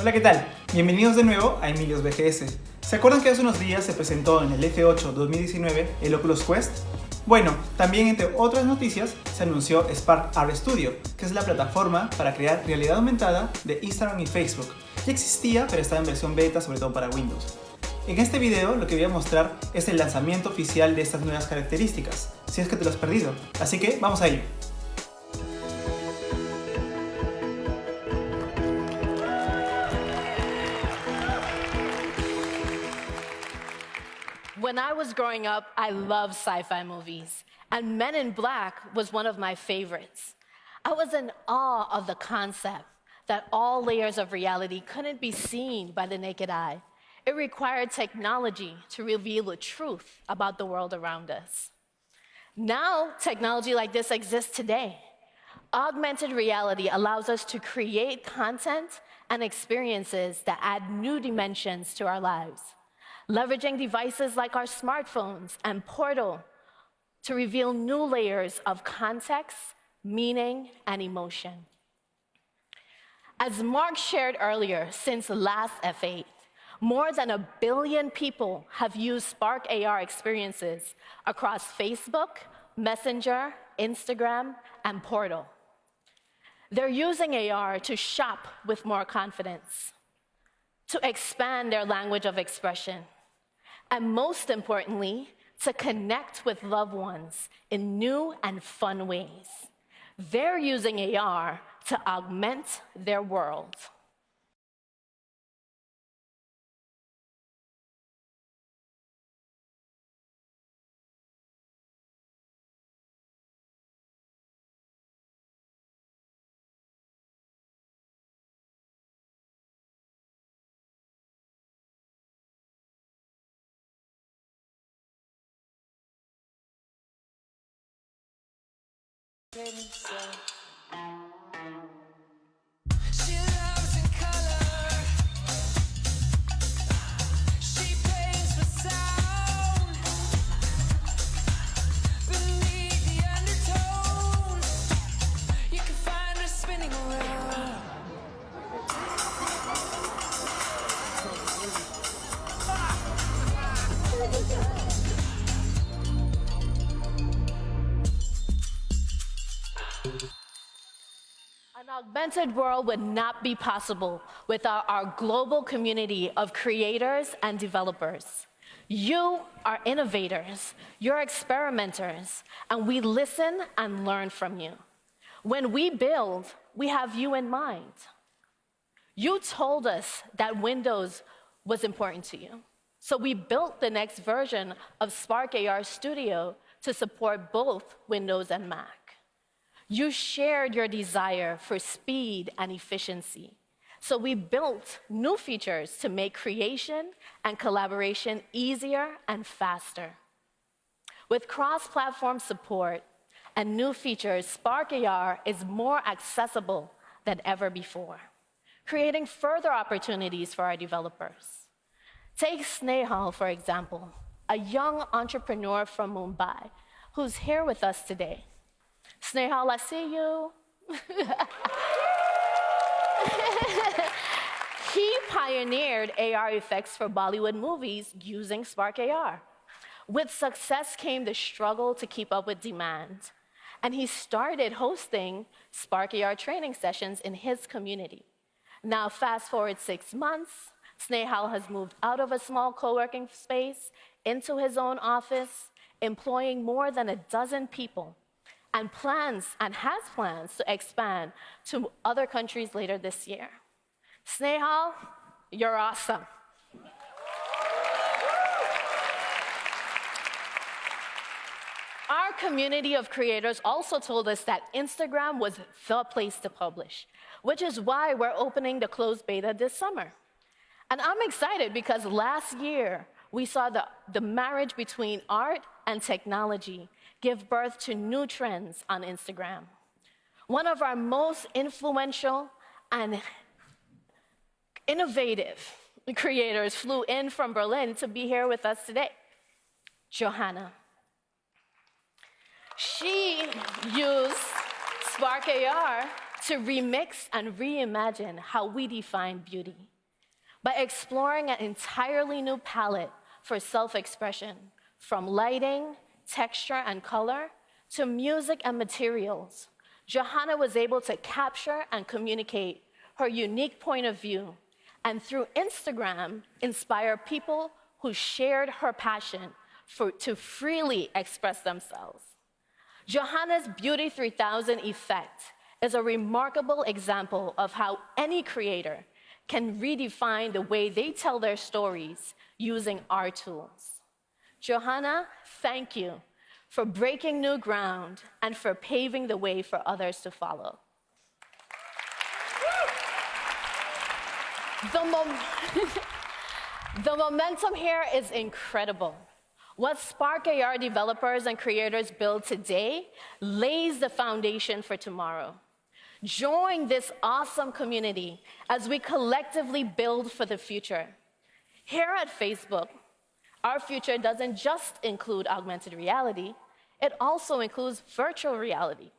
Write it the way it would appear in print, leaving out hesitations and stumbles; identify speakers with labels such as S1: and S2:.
S1: Hola, ¿qué tal? Bienvenidos de nuevo a Emilios BGS. ¿Se acuerdan que hace unos días se presentó en el F8 2019 el Oculus Quest? Bueno, también entre otras noticias se anunció ARC Studio, que es la plataforma para crear realidad aumentada de Instagram y Facebook. Ya existía, pero estaba en versión beta, sobre todo para Windows. En este video lo que voy a mostrar es el lanzamiento oficial de estas nuevas características, si es que te lo has perdido. Así que vamos a ello.
S2: When I was growing up, I loved sci-fi movies, and Men in Black was one of my favorites. I was in awe of the concept that all layers of reality couldn't be seen by the naked eye. It required technology to reveal the truth about the world around us. Now, technology like this exists today. Augmented reality allows us to create content and experiences that add new dimensions to our lives, leveraging devices like our smartphones and Portal to reveal new layers of context, meaning, and emotion. As Mark shared earlier, since last F8, more than 1 billion people have used Spark AR experiences across Facebook, Messenger, Instagram, and Portal. They're using AR to shop with more confidence, to expand their language of expression, and most importantly, to connect with loved ones in new and fun ways. They're using AR to augment their world.
S3: She loves in color. She plays with sound. Beneath the undertone, you can find her spinning around.
S2: An augmented world would not be possible without our global community of creators and developers. You are innovators, you're experimenters, and we listen and learn from you. When we build, we have you in mind. You told us that Windows was important to you, so we built the next version of Spark AR Studio to support both Windows and Mac. You shared your desire for speed and efficiency, so we built new features to make creation and collaboration easier and faster. With cross-platform support and new features, Spark AR is more accessible than ever before, creating further opportunities for our developers. Take Snehal, for example, a young entrepreneur from Mumbai who's here with us today. Snehal, I see you. He pioneered AR effects for Bollywood movies using Spark AR. With success came the struggle to keep up with demand, and he started hosting Spark AR training sessions in his community. Now, fast forward 6 months, Snehal has moved out of a small co-working space into his own office, employing more than 12 people, and has plans to expand to other countries later this year. Snehal, you're awesome. Our community of creators also told us that Instagram was the place to publish, which is why we're opening the closed beta this summer. And I'm excited because last year, we saw the marriage between art and technology give birth to new trends on Instagram. One of our most influential and innovative creators flew in from Berlin to be here with us today, Johanna. She used Spark AR to remix and reimagine how we define beauty by exploring an entirely new palette for self-expression, from lighting, texture, and color to music and materials. Johanna was able to capture and communicate her unique point of view, and through Instagram, inspire people who shared her passion to freely express themselves. Johanna's Beauty 3000 effect is a remarkable example of how any creator can redefine the way they tell their stories using our tools. Johanna, thank you for breaking new ground and for paving the way for others to follow. The momentum here is incredible. What Spark AR developers and creators build today lays the foundation for tomorrow. Join this awesome community as we collectively build for the future. Here at Facebook, our future doesn't just include augmented reality, it also includes virtual reality.